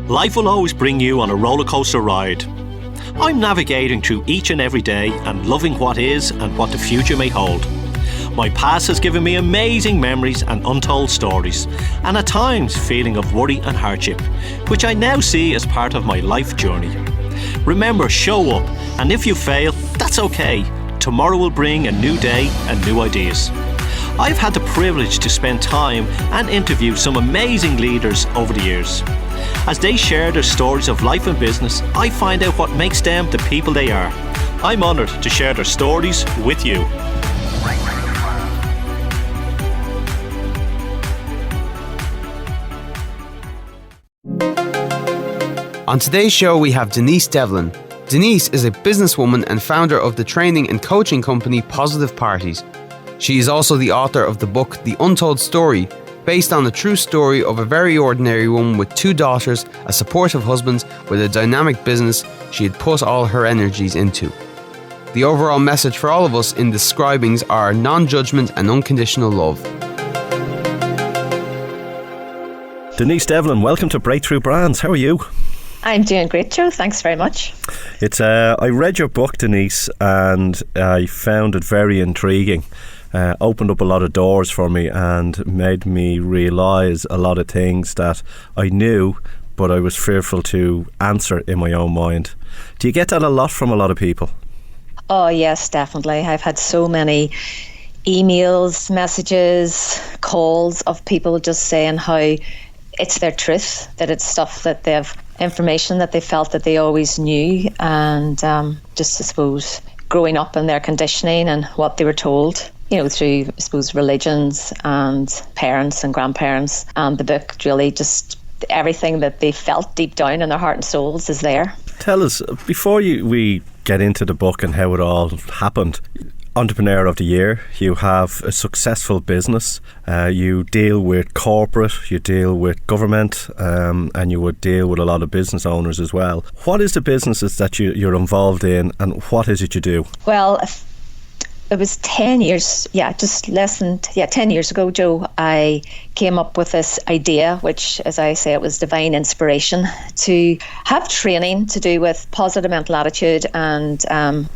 Life will always bring you on a roller coaster ride. I'm navigating through each and every day and loving what is and what the future may hold. My past has given me amazing memories and untold stories, and at times feeling of worry and hardship, which I now see as part of my life journey. Remember, show up, and if you fail, that's okay. Tomorrow will bring a new day and new ideas. I've had the privilege to spend time and interview some amazing leaders over the years. As they share their stories of life and business, I find out what makes them the people they are. I'm honoured to share their stories with you. On today's show, we have Denise Devlin. Denise is a businesswoman and founder of the training and coaching company Positive Parties. She is also the author of the book The Untold Story, based on the true story of a very ordinary woman with 2 daughters, a supportive husband with a dynamic business she had put all her energies into. The overall message for all of us in describings are non-judgment and unconditional love. Denise Devlin, welcome to Breakthrough Brands. How are you? I'm doing great, Joe. Thanks very much. I read your book, Denise, and I found it very intriguing. Opened up a lot of doors for me and made me realise a lot of things that I knew, but I was fearful to answer in my own mind. Do you get that a lot from a lot of people? Oh, yes, definitely. I've had so many emails, messages, calls of people just saying how it's their truth, that it's stuff that they've, information that they felt that they always knew, and just, I suppose, growing up in their conditioning and what they were told, through, I suppose, religions and parents and grandparents. And the book really just, everything that they felt deep down in their heart and souls is there. Tell us, before we get into the book and how it all happened, Entrepreneur of the Year, you have a successful business, you deal with corporate, you deal with government, and you would deal with a lot of business owners as well. What is the businesses that you're involved in, and what is it you do? Well, it was 10 years, 10 years ago, Joe, I came up with this idea, which, as I say, it was divine inspiration, to have training to do with positive mental attitude and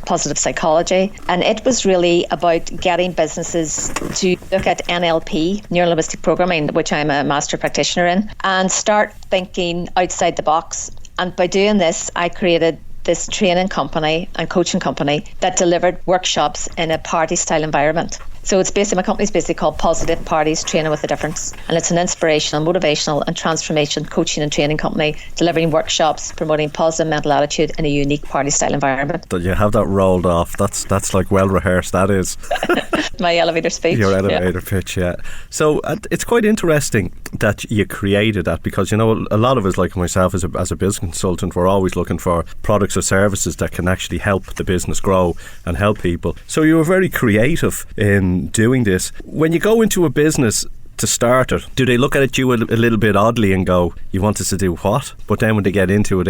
positive psychology. And it was really about getting businesses to look at NLP, neuro-linguistic programming, which I'm a master practitioner in, and start thinking outside the box. And by doing this, I created this training company and coaching company that delivered workshops in a party style environment. So it's basically, my company's basically called Positive Parties, Training with a Difference. And it's an inspirational, motivational and transformation coaching and training company delivering workshops, promoting positive mental attitude in a unique party style environment. That you have that rolled off. That's like well rehearsed, that is. My elevator speech. Your elevator pitch, yeah. So it's quite interesting that you created that, because, a lot of us, like myself as a business consultant, we're always looking for products or services that can actually help the business grow and help people. So you were very creative in doing this. When you go into a business to start it, do they look at you a little bit oddly and go, you want us to do what? But then when they get into it,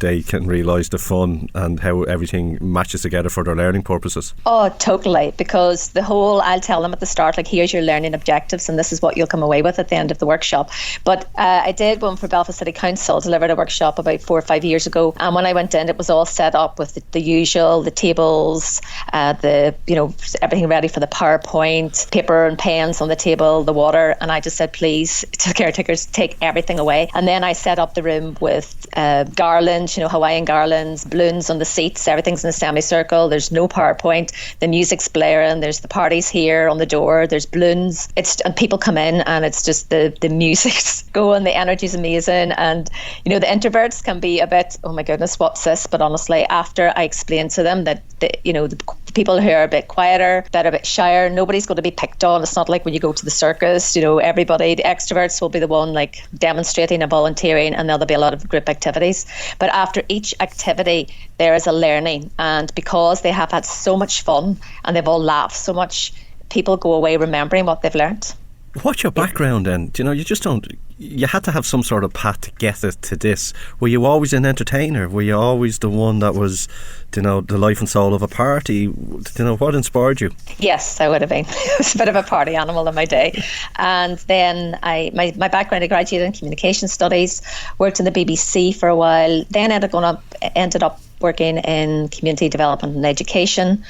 they can realise the fun and how everything matches together for their learning purposes. Oh, totally. Because I'll tell them at the start, like, here's your learning objectives and this is what you'll come away with at the end of the workshop. But I did one for Belfast City Council, delivered a workshop about 4 or 5 years ago. And when I went in, it was all set up with the usual, the tables, everything ready for the PowerPoint, paper and pens on the table, the water. And I just said, please, to the caretakers, take everything away. And then I set up the room with garlands, Hawaiian garlands, balloons on the seats, everything's in a semicircle, there's no PowerPoint, the music's blaring, there's the parties here on the door, there's balloons, and people come in and it's just the music's going, the energy's amazing. And, the introverts can be a bit, oh my goodness, what's this? But honestly, after I explained to them that, the people who are a bit quieter, that are a bit shyer, nobody's going to be picked on. It's not like when you go to the circus, everybody, the extroverts will be the one like demonstrating and volunteering, and there'll be a lot of group activities. But after each activity, there is a learning. And because they have had so much fun and they've all laughed so much, people go away remembering what they've learned. What's your background then? Do you know, you just don't... You had to have some sort of path to get it to this. Were you always an entertainer? Were you always the one that was, you know, the life and soul of a party? You know, what inspired you? Yes, I would have been. I was a bit of a party animal in my day. And then my background, I graduated in communication studies, worked in the BBC for a while, then ended up working in community development and education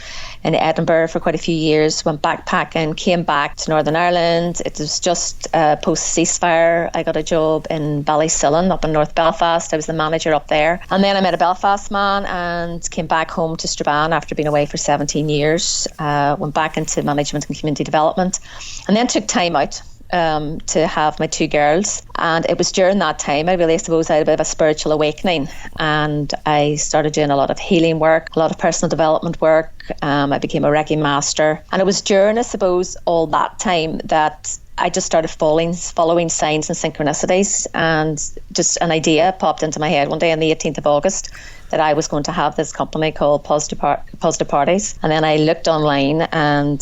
in Edinburgh for quite a few years, went backpacking, came back to Northern Ireland. It was just post-ceasefire. I got a job in Ballysillin up in North Belfast. I was the manager up there. And then I met a Belfast man and came back home to Strabane after being away for 17 years. Went back into management and community development, and then took time out to have my 2 girls. And it was during that time I really, I suppose, I had a bit of a spiritual awakening, and I started doing a lot of healing work, a lot of personal development work. I became a Reiki master, and it was during, I suppose, all that time that I just started following signs and synchronicities, and just an idea popped into my head one day on the 18th of August that I was going to have this company called Positive Parties. And then I looked online, and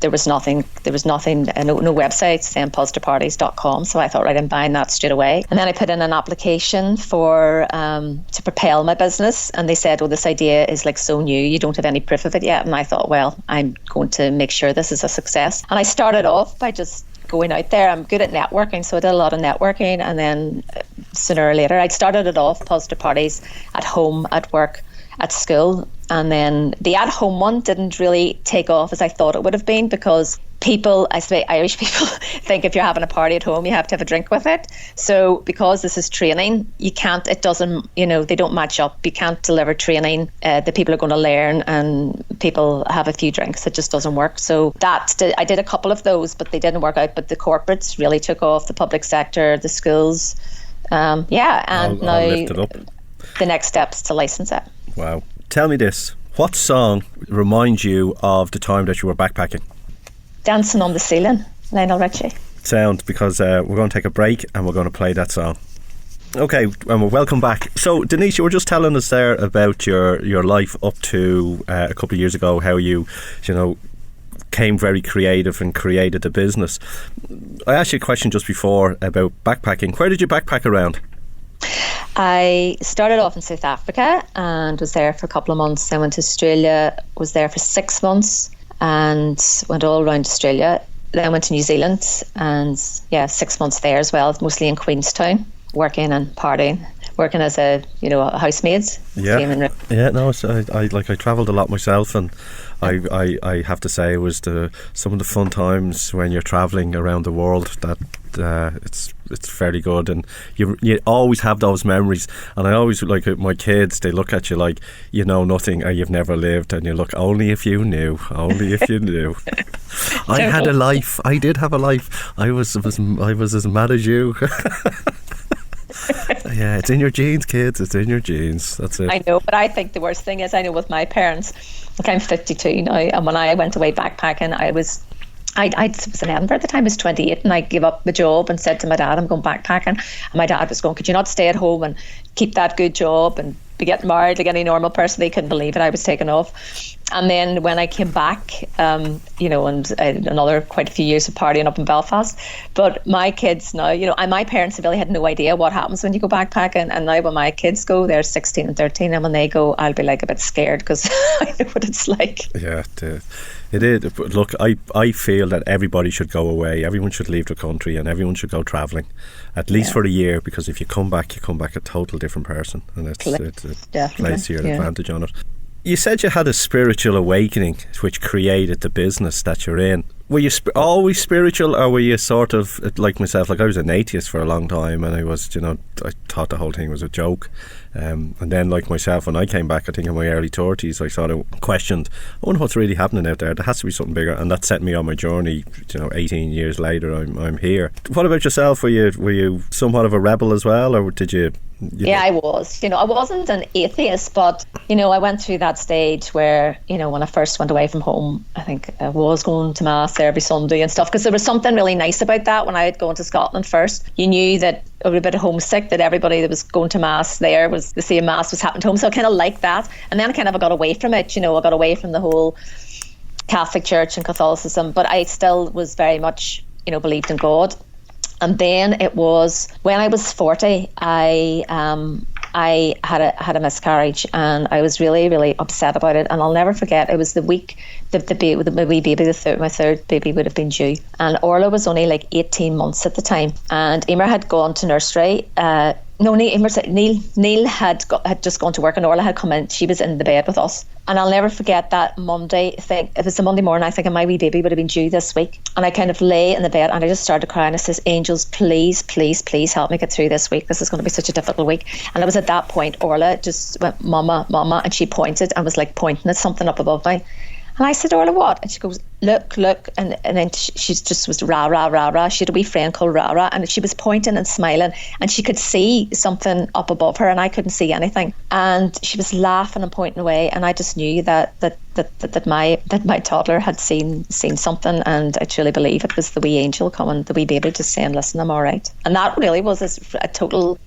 there was nothing, no website saying positiveparties.com. So I thought, right, I'm buying that straight away. And then I put in an application for to propel my business, and they said, this idea is like so new, you don't have any proof of it yet. And I thought, well, I'm going to make sure this is a success. And I started off by just going out there. I'm good at networking, so I did a lot of networking, and then sooner or later I'd started it off, Positive Parties, at home, at work, at school. And then the at home one didn't really take off as I thought it would have been, because people, I say Irish people, think if you're having a party at home, you have to have a drink with it. So because this is training, you can't, it doesn't, they don't match up. You can't deliver training. The people are going to learn and people have a few drinks. It just doesn't work. So I did a couple of those, but they didn't work out. But the corporates really took off, the public sector, the schools. And I'll now lift it up. The next step's to license it. Wow. Tell me this. What song reminds you of the time that you were backpacking? Dancing on the Ceiling, Lionel Richie. Sound, because we're going to take a break and we're going to play that song. Okay, and welcome back. So, Denise, you were just telling us there about your life up to a couple of years ago, how you came very creative and created a business. I asked you a question just before about backpacking. Where did you backpack around? I started off in South Africa and was there for a couple of months. Then went to Australia, was there for 6 months and went all around Australia. Then went to New Zealand and 6 months there as well, mostly in Queenstown, working and partying, working as a housemaid. I travelled a lot myself, and I have to say it was some of the fun times when you're travelling around the world that it's very good, and you always have those memories. And I always, like my kids, they look at you like you know nothing or you've never lived, and you look, only if you knew. I had a life. I did have a life. I was as mad as you. Yeah, it's in your genes, kids. It's in your genes. That's it. I know, but I think the worst thing is, I know with my parents, like I'm 52 now, and when I went away backpacking, I was in Edinburgh at the time. I was 28, and I gave up the job and said to my dad, I'm going backpacking. And my dad was going, could you not stay at home and keep that good job and be getting married like any normal person? They couldn't believe it. I was taken off. And then when I came back, and another quite a few years of partying up in Belfast. But my kids now, my parents really had no idea what happens when you go backpacking. And now when my kids go, they're 16 and 13. And when they go, I'll be like a bit scared because I know what it's like. Yeah, it is. Look, I feel that everybody should go away. Everyone should leave the country, and everyone should go travelling, at least for a year, because if you come back a total different person, and it plays to your advantage on it. You said you had a spiritual awakening which created the business that you're in. Were you always spiritual, or were you sort of like myself? Like I was an atheist for a long time, and I was, I thought the whole thing was a joke. And then, like myself, when I came back, I think in my early 30s, I sort of questioned, I wonder what's really happening out there. There has to be something bigger, and that set me on my journey. 18 years later, I'm here. What about yourself? Were you somewhat of a rebel as well, or did you? Yeah, I was. I wasn't an atheist, but I went through that stage where when I first went away from home, I think I was going to mass there every Sunday and stuff, because there was something really nice about that. When I had gone to Scotland first, you knew that I was a bit homesick, that everybody that was going to mass there was the same mass was happening to home. So I kind of liked that, and then I got away from it. I got away from the whole Catholic Church and Catholicism, but I still was very much believed in God. And then it was when I was 40, I had a miscarriage, and I was really, really upset about it. And I'll never forget, it was the week my wee baby, my third baby would have been due. And Orla was only like 18 months at the time. And Emer had gone to nursery. Neil had just gone to work, and Orla had come in. She was in the bed with us. And I'll never forget that Monday thing. It was the Monday morning. I think my wee baby would have been due this week. And I kind of lay in the bed and I just started crying. I says, angels, please, please, please help me get through this week. This is going to be such a difficult week. And it was at that point, Orla just went, Mama, Mama. And she pointed and was like pointing at something up above me. And I said, Orla, what? And she goes, look. And then she just was rah, rah, rah, rah. She had a wee friend called Rah, Rah, and she was pointing and smiling, and she could see something up above her, and I couldn't see anything. And she was laughing and pointing away, and I just knew that my toddler had seen something, and I truly believe it was the wee angel coming, the wee baby just saying, listen, I'm all right. And that really was a total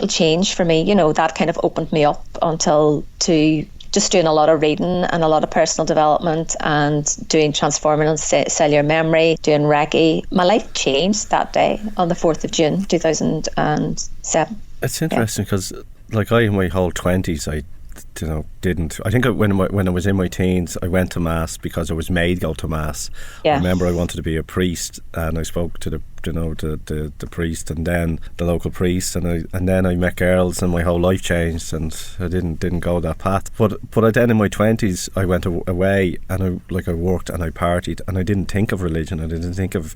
change for me. That kind of opened me up to just doing a lot of reading and a lot of personal development and doing transforming and cellular memory, doing Reiki. My life changed that day on the 4th of June 2007. It's interesting because I in my whole 20s I didn't. I think when I was in my teens, I went to mass because I was made go to mass. Yeah. I remember I wanted to be a priest, and I spoke to the priest and then the local priest, and then I met girls, and my whole life changed, and I didn't go that path. But then in my 20s, I went away, and I worked and I partied, and I didn't think of religion. I didn't think of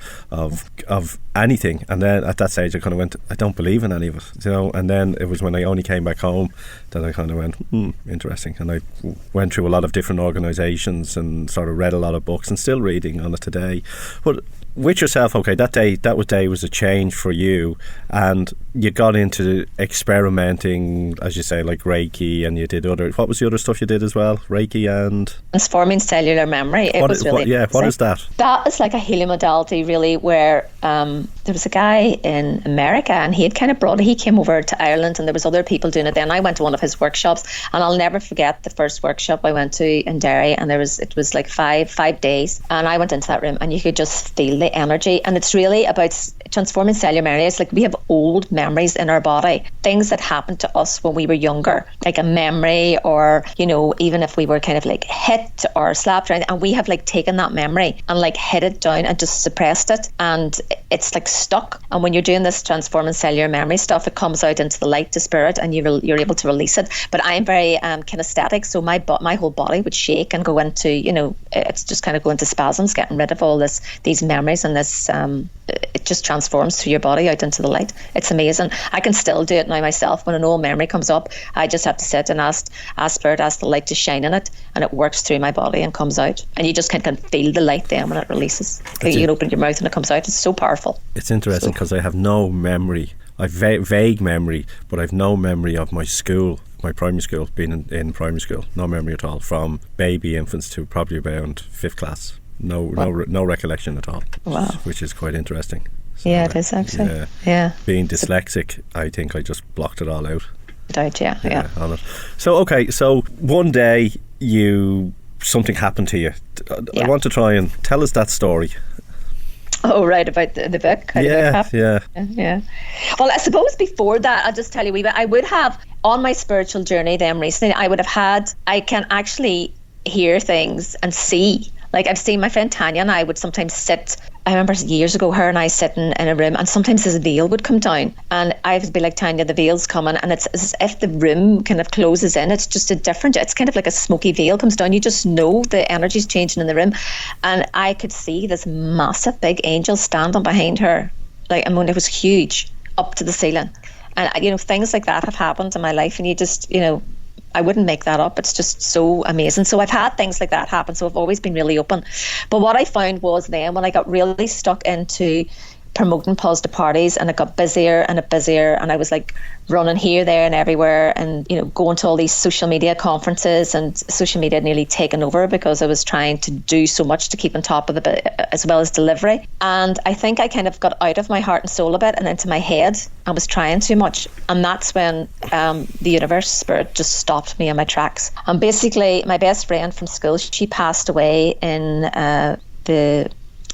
anything. And then at that stage, I kind of went, I don't believe in any of it, And then it was when I only came back home that I kind of went, interesting. And I went through a lot of different organisations and sort of read a lot of books, and still reading on it today. But with yourself, okay, that day was a change for you, and you got into experimenting, as you say, like Reiki, and you did what was the other stuff you did as well? Reiki and transforming cellular memory. What is that? That is like a healing modality, really, where there was a guy in America, and he came over to Ireland, and there was other people doing it. Then I went to one of his workshops, and I'll never forget the first workshop I went to in Derry, and it was like five days, and I went into that room, and you could just feel the energy. And it's really about transforming cellular memory. It's like we have old memories in our body, things that happened to us when we were younger, like a memory, or even if we were kind of like hit or slapped around, and we have like taken that memory and like hid it down and just suppressed it, and it's like stuck. And when you're doing this transforming cellular memory stuff, it comes out into the light, to spirit, and you're able to release it. But I'm very kinesthetic, so my whole body would shake and go into it's just kind of go into spasms, getting rid of all these memories, and this it just transforms through your body out into the light. It's amazing. I can still do it now myself. When an old memory comes up, I just have to sit and ask spirit, ask the light to shine in it, and it works through my body and comes out. And you just can feel the light then when it releases. You can open your mouth and it comes out. It's so powerful. It's interesting because I have no memory. I've vague memory, but I've no memory of my school, my primary school, being in primary school. No memory at all, from baby infants to probably around 5th class. No recollection at all. Wow. Which is quite interesting. So, yeah, it is actually. Yeah. Being dyslexic, I think I just blocked it all out. Yeah. On it. So one day something happened to you. I want to try and tell us that story. Oh, right, about the book. Yeah. Well, I suppose before that, I'll just tell you a wee bit. I would have, on my spiritual journey then recently, I can actually hear things and see. Like I've seen my friend Tanya and I would sometimes sit, I remember years ago, her and I sitting in a room, and sometimes this veil would come down, and I would be like, Tanya, the veil's coming, and it's as if the room kind of closes in. It's just it's kind of like a smoky veil comes down. You just know the energy's changing in the room. And I could see this massive big angel standing behind her. It was huge, up to the ceiling. And things like that have happened in my life, and you just, I wouldn't make that up. It's just so amazing. So I've had things like that happen. So I've always been really open. But what I found was then when I got really stuck into promoting positive parties, and it got busier, and I was like running here, there and everywhere, and going to all these social media conferences, and social media had nearly taken over because I was trying to do so much to keep on top of it, as well as delivery. And I think I kind of got out of my heart and soul a bit and into my head. I was trying too much, and that's when the universe, spirit, just stopped me in my tracks. And basically my best friend from school, she passed away in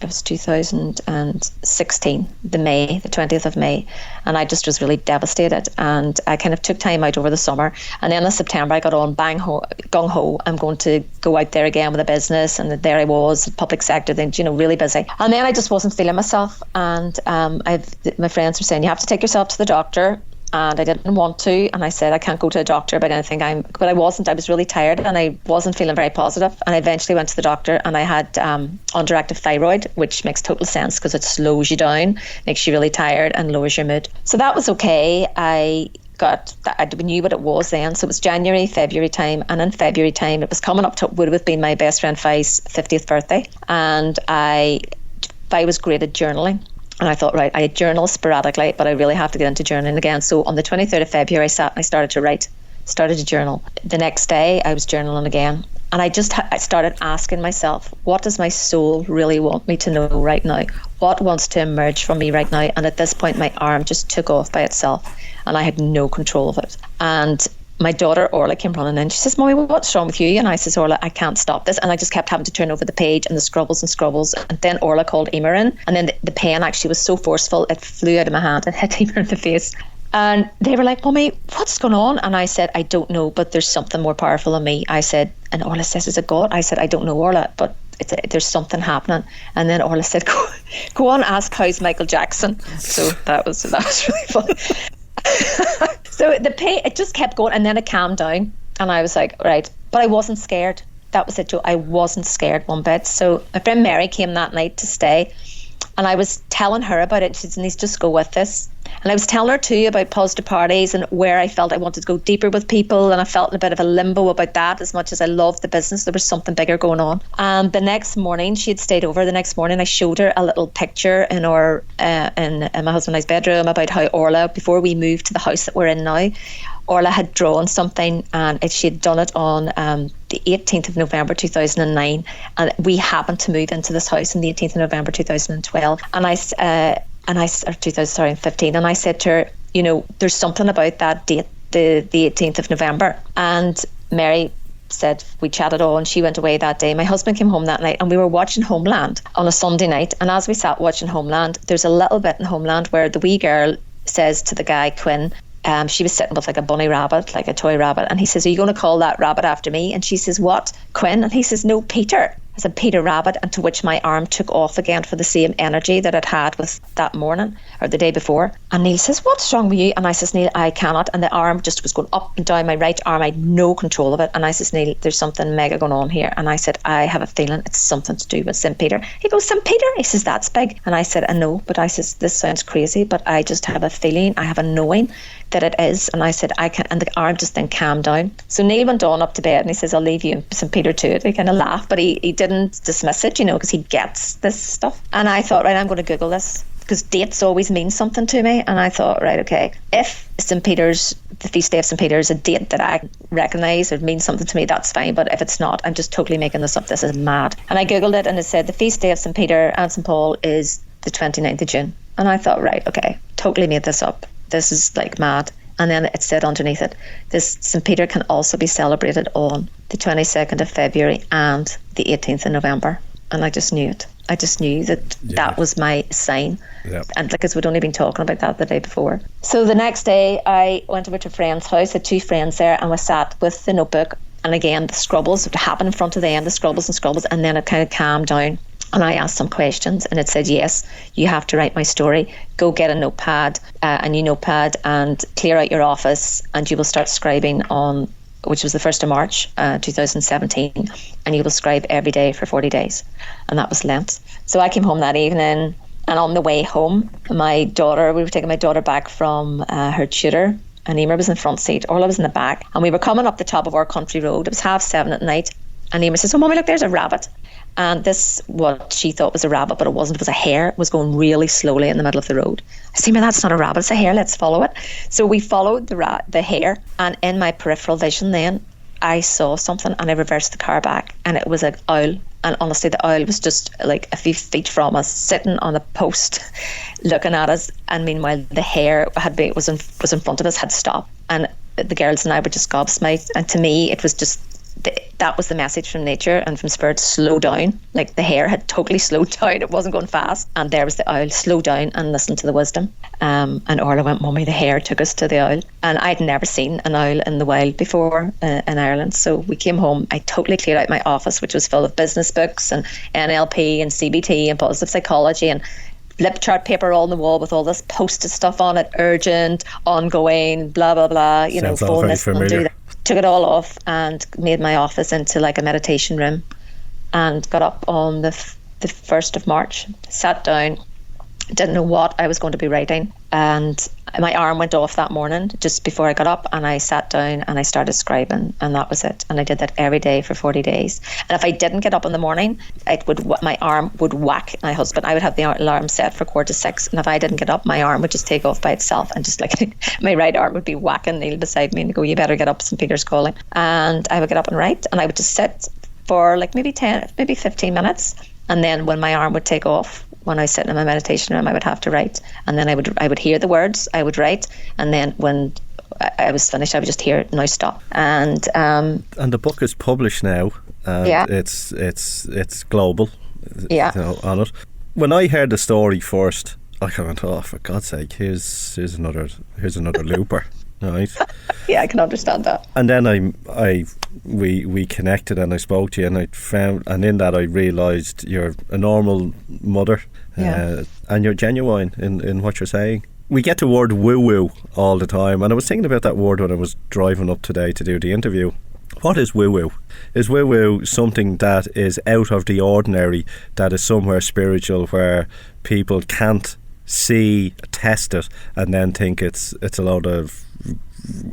it was 2016, the 20th of May, and I just was really devastated, and I kind of took time out over the summer, and then in September I got on gung-ho, I'm going to go out there again with a business, and there I was, public sector, then, you know, really busy, and then I just wasn't feeling myself, and my friends were saying, you have to take yourself to the doctor. And I didn't want to, and I said I can't go to a doctor about anything. But I wasn't. I was really tired, and I wasn't feeling very positive. And I eventually went to the doctor, and I had underactive thyroid, which makes total sense because it slows you down, makes you really tired, and lowers your mood. So that was okay. I knew what it was then. So it was January, February time, and in February time, it was coming up to would have been my best friend Fi's 50th birthday, and Fi was great at journaling. And I thought, right, I journal sporadically, but I really have to get into journaling again. So on the 23rd of February, I sat and I started to journal. The next day, I was journaling again. And I started asking myself, what does my soul really want me to know right now? What wants to emerge from me right now? And at this point, my arm just took off by itself, and I had no control of it. And my daughter Orla came running in. She says, Mommy, what's wrong with you? And I says, Orla, I can't stop this. And I just kept having to turn over the page and the scribbles. And then Orla called Emer in. And then the pen actually was so forceful, it flew out of my hand and hit Emer in the face. And they were like, Mommy, what's going on? And I said, I don't know, but there's something more powerful than me. I said, and Orla says, is it God? I said, I don't know, Orla, but there's something happening. And then Orla said, go on, ask how's Michael Jackson. So that was really funny. So the pain, it just kept going, and then it calmed down, and I was like, right, but I wasn't scared. That was it, Joe. I wasn't scared one bit. So my friend Mary came that night to stay, and I was telling her about it. She said, Denise, just go with this. And I was telling her too about positive parties and where I felt I wanted to go deeper with people, and I felt in a bit of a limbo about that. As much as I loved the business, there was something bigger going on. And the next morning, she had stayed over. The next morning, I showed her a little picture in my husband and I's bedroom about how Orla, before we moved to the house that we're in now, Orla had drawn something, and she had done it on the 18th of November 2009, and we happened to move into this house on the 18th of November 2012, or 2015, and I said to her, you know, there's something about that date, the 18th of November. And Mary said, we chatted on, she went away that day. My husband came home that night, and we were watching Homeland on a Sunday night, and as we sat watching Homeland, there's a little bit in Homeland where the wee girl says to the guy, Quinn, she was sitting with like a bunny rabbit, like a toy rabbit, and he says, are you going to call that rabbit after me? And she says, what, Quinn? And he says, no, Peter. I said, Peter Rabbit, and to which my arm took off again for the same energy that it had with that morning or the day before. And Neil says, what's wrong with you? And I says, Neil, I cannot. And the arm just was going up and down my right arm. I had no control of it. And I says, Neil, there's something mega going on here. And I said, I have a feeling it's something to do with St. Peter. He goes, St. Peter? He says, that's big. And I said, I know, but I says, this sounds crazy, but I just have a feeling, I have a knowing that it is. And I said, I can't. And the arm just then calmed down. So Neil went on up to bed, and he says, I'll leave you and St. Peter to it. He kind of laughed, but he didn't dismiss it, you know, because he gets this stuff. And I thought, right, I'm going to Google this, because dates always mean something to me. And I thought, right, okay, if St. Peter's, the feast day of St. Peter is a date that I recognise or means something to me, that's fine. But if it's not, I'm just totally making this up. This is mad. And I Googled it, and it said the feast day of St. Peter and St. Paul is the 29th of June. And I thought, right, okay, totally made this up. This is like mad. And then it said underneath it, this St. Peter can also be celebrated on the 22nd of February and the 18th of November. And I just knew it. I just knew that that was my sign. Yep. And because we'd only been talking about that the day before. So the next day I went over to a friend's house, I had two friends there, and we sat with the notebook. And again, the scribbles would happen in front of them, the scribbles, and then it kind of calmed down. And I asked some questions, and it said, yes, you have to write my story. Go get a notepad, a new notepad, and clear out your office, and you will start scribing on, which was the 1st of March 2017, and you will scribe every day for 40 days. And that was Lent. So I came home that evening, and on the way home, we were taking my daughter back from her tutor, and Emer was in the front seat, Orla was in the back, and we were coming up the top of our country road. It was 7:30 at night, and Emer says, oh, Mommy, look, there's a rabbit. And this, what she thought was a rabbit, but it wasn't. It was a hare. It was going really slowly in the middle of the road. I said, that's not a rabbit, it's a hare. Let's follow it. So we followed the hare. And in my peripheral vision then, I saw something, and I reversed the car back. And it was an owl. And honestly, the owl was just like a few feet from us, sitting on a post, looking at us. And meanwhile, the hare was in front of us, had stopped. And the girls and I were just gobsmacked. And to me, it was just that was the message from nature and from spirit: slow down. Like the hare had totally slowed down, it wasn't going fast, and there was the owl: slow down and listen to the wisdom. And Orla went, "Mummy, the hare took us to the owl." And I'd never seen an owl in the wild before in Ireland. So we came home, I totally cleared out my office, which was full of business books and NLP and CBT and positive psychology and lip chart paper all on the wall with all this posted stuff on it: urgent, ongoing, blah blah blah, Sounds all very familiar. Took it all off and made my office into like a meditation room, and got up on the 1st of March, sat down, didn't know what I was going to be writing, and my arm went off that morning just before I got up, and I sat down and I started scribing, and that was it. And I did that every day for 40 days. And if I didn't get up in the morning, my arm would whack my husband. I would have the alarm set for 5:45, and if I didn't get up, my arm would just take off by itself, and just like my right arm would be whacking Neil beside me and go, "You better get up, St. Peter's calling." And I would get up and write, and I would just sit for like maybe 15 minutes, and then when my arm would take off, when I sit in my meditation room, I would have to write, and then I would hear the words, I would write, and then when I was finished, I would just hear, "Now stop." And the book is published now, and it's global. Yeah. On it. When I heard the story first, I went, "Oh, for God's sake, here's another looper." Right. Yeah, I can understand that. And then we connected, and I spoke to you, and I found, and in that I realised you're a normal mother, and you're genuine in what you're saying. We get the word woo-woo all the time, and I was thinking about that word when I was driving up today to do the interview. What is woo-woo? Is woo-woo something that is out of the ordinary, that is somewhere spiritual, where people can't see, test it, and then think it's a lot of,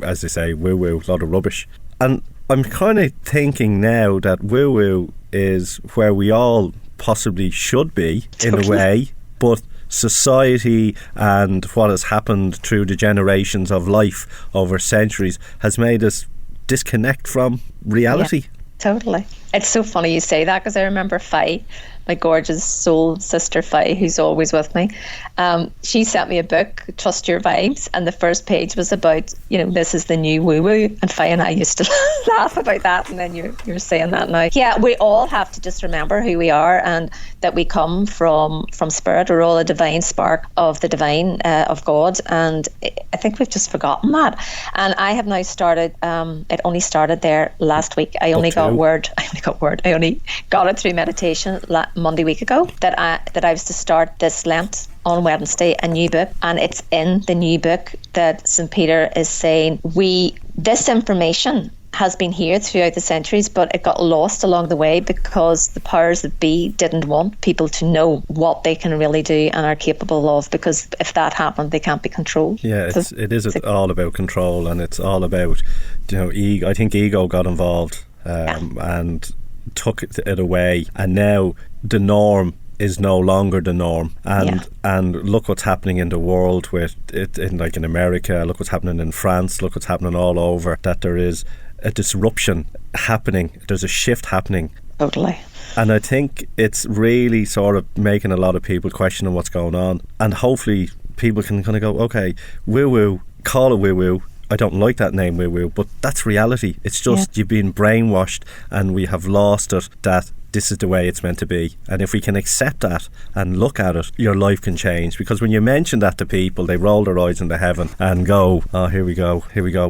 as they say, woo-woo, a lot of rubbish? And I'm kind of thinking now that woo-woo is where we all possibly should be, in a way, but society and what has happened through the generations of life over centuries has made us disconnect from reality. Yeah, totally. It's so funny you say that, because I remember Faye, my gorgeous soul sister Faye, who's always with me. She sent me a book, Trust Your Vibes, and the first page was about, this is the new woo-woo. And Faye and I used to laugh about that, and then you're saying that now. Yeah, we all have to just remember who we are, and that we come from spirit. We're all a divine spark of the divine, of God, and I think we've just forgotten that. And I have now started, it only started there last week. I only got it through meditation Monday week ago, that I was to start this Lent on Wednesday, a new book. And it's in the new book that St. Peter is saying, this information has been here throughout the centuries, but it got lost along the way because the powers that be didn't want people to know what they can really do and are capable of, because if that happened, they can't be controlled. Yeah, it is all about control, and it's all about, ego. I think ego got involved and took it away, and now the norm is no longer the norm, and look what's happening in the world with it, in America. Look what's happening in France. Look what's happening all over. That there is a disruption happening. There's a shift happening. Totally. And I think it's really sort of making a lot of people questioning what's going on, and hopefully people can kind of go, okay, woo woo, call it woo woo. I don't like that name woo woo, but that's reality. It's just you've been brainwashed, and we have lost it, that this is the way it's meant to be. And if we can accept that and look at it, your life can change. Because when you mention that to people, they roll their eyes into heaven and go, "Oh, here we go."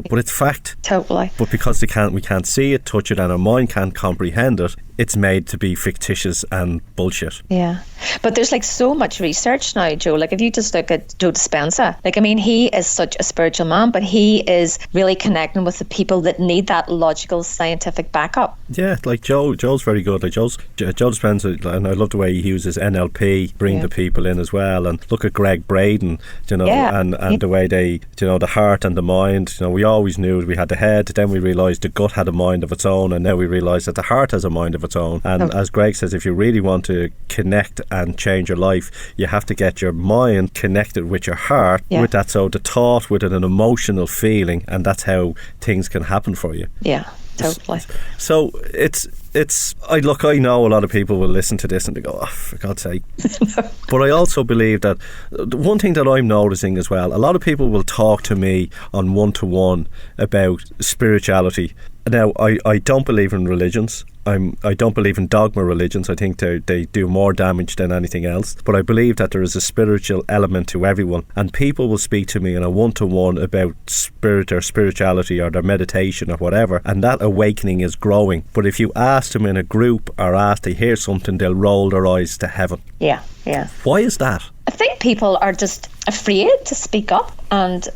But it's fact. Totally. But because we can't see it, touch it, and our mind can't comprehend it, it's made to be fictitious and bullshit. Yeah. But there's so much research now, Joe. If you just look at Joe Dispenza, he is such a spiritual man, but he is really connecting with the people that need that logical, scientific backup. Yeah, Joe's very good. Joe Dispenza, and I love the way he uses NLP, bring the people in as well. And look at Greg Braden, and the way they, the heart and the mind. We always knew we had the head, then we realised the gut had a mind of its own, and now we realise that the heart has a mind of its own. And as Greg says, if you really want to connect and change your life, you have to get your mind connected with your heart, with that, so the thought with an emotional feeling, and that's how things can happen for you. Yeah, totally. So I know a lot of people will listen to this and they go, "Oh, for God's sake." But I also believe that the one thing that I'm noticing as well, a lot of people will talk to me on one-to-one about spirituality, Now, I don't believe in religions. I don't believe in dogma religions. I think they do more damage than anything else. But I believe that there is a spiritual element to everyone. And people will speak to me in a one-to-one about spirit or spirituality or their meditation or whatever. And that awakening is growing. But if you ask them in a group or ask to hear something, they'll roll their eyes to heaven. Yeah. Why is that? I think people are just afraid to speak up and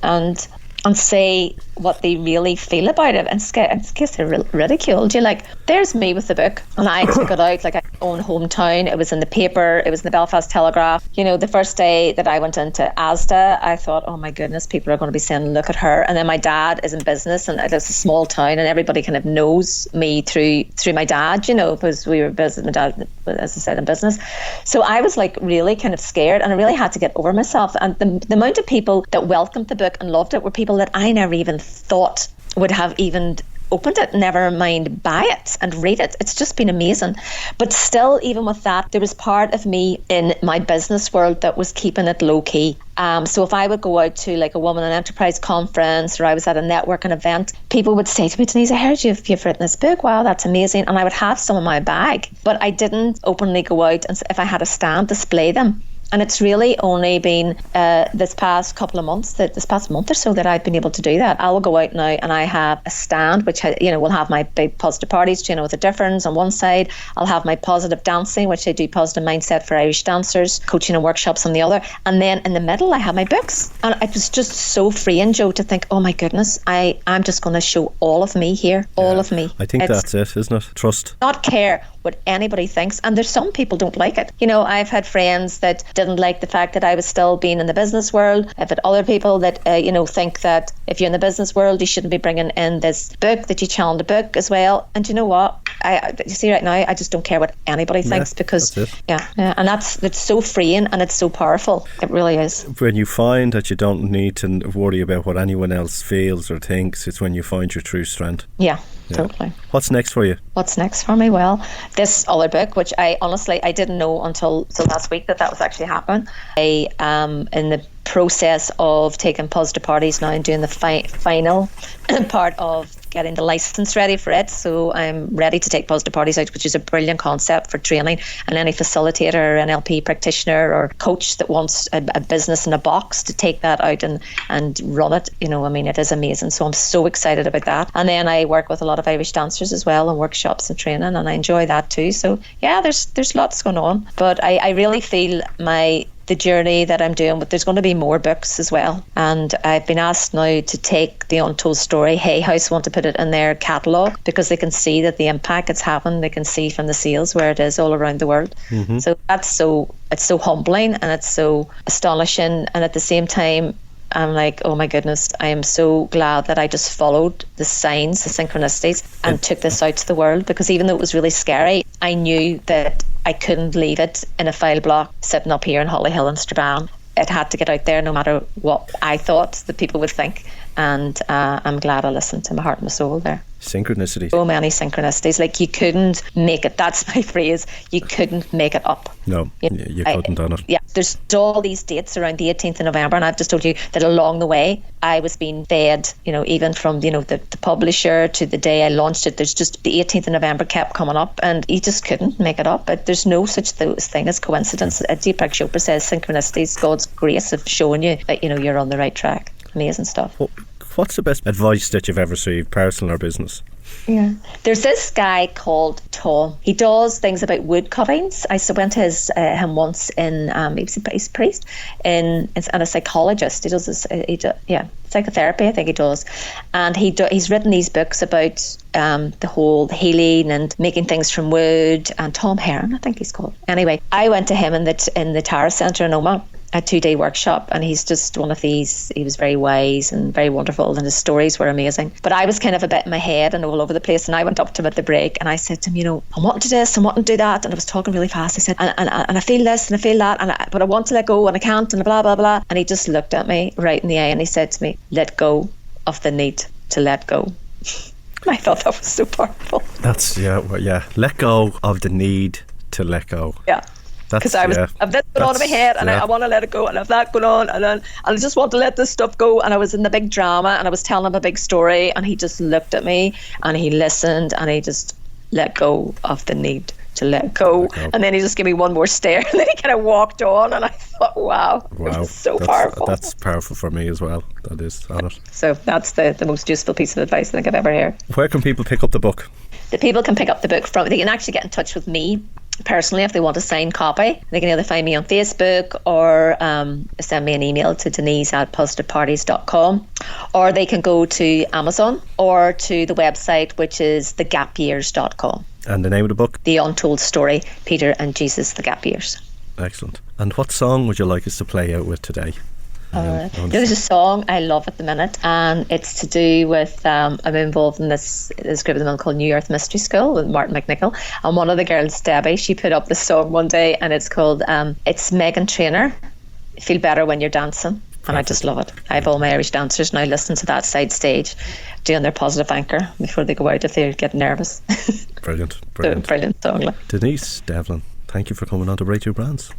say what they really feel about it, and in case they're ridiculed. You're like, there's me with the book, and I took it out like my own hometown. It was in the paper, it was in the Belfast Telegraph. You know, the first day that I went into Asda, I thought, oh my goodness, people are going to be saying, look at her. And then my dad is in business, and it's a small town, and everybody kind of knows me through my dad, you know, because we were business. My dad, as I said, in business. So I was like really kind of scared, and I really had to get over myself. And the amount of people that welcomed the book and loved it were people that I never even thought would have even opened it, never mind buy it and read it. It's just been amazing. But still, even with that, there was part of me in my business world that was keeping it low key. So if I would go out to like a Women in Enterprise conference, or I was at a networking event, people would say to me, Denise, I heard you've written this book. Wow, that's amazing. And I would have some in my bag, but I didn't openly go out and, if I had a stand, display them. And it's really only been this past couple of months, this past month or so, that I've been able to do that. I will go out now and I have a stand which will have my big positive parties, with the difference on one side. I'll have my positive dancing, which I do positive mindset for Irish dancers, coaching and workshops on the other. And then in the middle, I have my books. And it was just so freeing, Joe, to think, oh my goodness, I'm just going to show all of me here, all of me. I think that's it, isn't it? Trust. Not care what anybody thinks. And there's some people don't like it. I've had friends that didn't like the fact that I was still being in the business world. I've had other people that think that if you're in the business world, you shouldn't be bringing in this book, that you channel the book as well. And you know what, you see right now, I just don't care what anybody thinks, because and it's so freeing and it's so powerful. It really is. When you find that you don't need to worry about what anyone else feels or thinks, it's when you find your true strength. Yeah. Totally. What's next for you? What's next for me? Well, this other book, which I honestly didn't know until last week that was actually happening. I am in the process of taking positive parties now and doing the final part of getting the license ready for it. So I'm ready to take positive parties out, which is a brilliant concept for training, and any facilitator or NLP practitioner or coach that wants a business in a box to take that out and run it. It is amazing. So I'm so excited about that. And then I work with a lot of Irish dancers as well, and workshops and training, and I enjoy that too. So yeah, there's lots going on. But I really feel the journey that I'm doing, but there's going to be more books as well. And I've been asked now to take the Untold Story, Hay House want to put it in their catalogue, because they can see that the impact it's having. They can see from the sales where it is all around the world. Mm-hmm. So it's so humbling and it's so astonishing. And at the same time, I'm like, oh my goodness, I am so glad that I just followed the signs, the synchronicities, and took this out to the world. Because even though it was really scary, I knew that I couldn't leave it in a file block sitting up here in Hollyhill and Strabane. It had to get out there no matter what I thought that people would think. And I'm glad I listened to my heart and my soul there. Synchronicities. So many synchronicities. Like, you couldn't make it. That's my phrase. You couldn't make it up. No, you couldn't done it. Yeah, there's all these dates around the 18th of November, and I've just told you that along the way, I was being fed, even from, the publisher to the day I launched it. There's just the 18th of November kept coming up, and you just couldn't make it up. But there's no such thing as coincidence. Deepak Chopra says synchronicities, God's grace of showing you that, you're on the right track. Amazing stuff. Well, what's the best advice that you've ever received, personal or business? Yeah, there's this guy called Tom. He does things about wood cuttings. I went to him once in he's a priest and a psychologist. He does this. Psychotherapy, I think he does, and he's written these books about the whole healing and making things from wood. And Tom Heron, I think he's called. Anyway, I went to him in the Tara Centre in Oma, a 2-day workshop, and he's just one of these. He was very wise and very wonderful, and his stories were amazing. But I was kind of a bit in my head and all over the place, and I went up to him at the break and I said to him, I'm wanting to do this, I'm wanting to do that, and I was talking really fast. I said, and I feel this and I feel that, but I want to let go and I can't, and blah blah blah. And he just looked at me right in the eye and he said to me, let go of the need to let go. I thought that was so powerful. That's let go of the need to let go. Yeah. because I've this going on in my head, and I want to let it go, and I've that going on, and I just want to let this stuff go. And I was in the big drama, and I was telling him a big story, and he just looked at me, and he listened, and he just let go of the need to let go. And then he just gave me one more stare, and then he kind of walked on, and I thought, wow, it was so powerful. That's powerful for me as well. That is on it. So that's the most useful piece of advice I think I've ever heard. Where can people pick up the book? The people can pick up the book from, they can actually get in touch with me personally if they want a signed copy. They can either find me on Facebook or send me an email to denise@positiveparties.com, or they can go to Amazon or to the website, which is thegapyears.com. And the name of the book? The Untold Story, Peter and Jesus, the Gap Years. Excellent. And what song would you like us to play out with today? There's a song I love at the minute, and it's to do with I'm involved in this group at the moment called New Earth Mystery School with Martin McNichol, and one of the girls, Debbie, she put up this song one day, and it's called it's Meghan Trainor, Feel Better When You're Dancing. And I just love it. I have all my Irish dancers now listen to that side stage doing their positive anchor before they go out if they get nervous. Brilliant Brilliant song. Denise Devlin, thank you for coming on to Breakthrough Brands.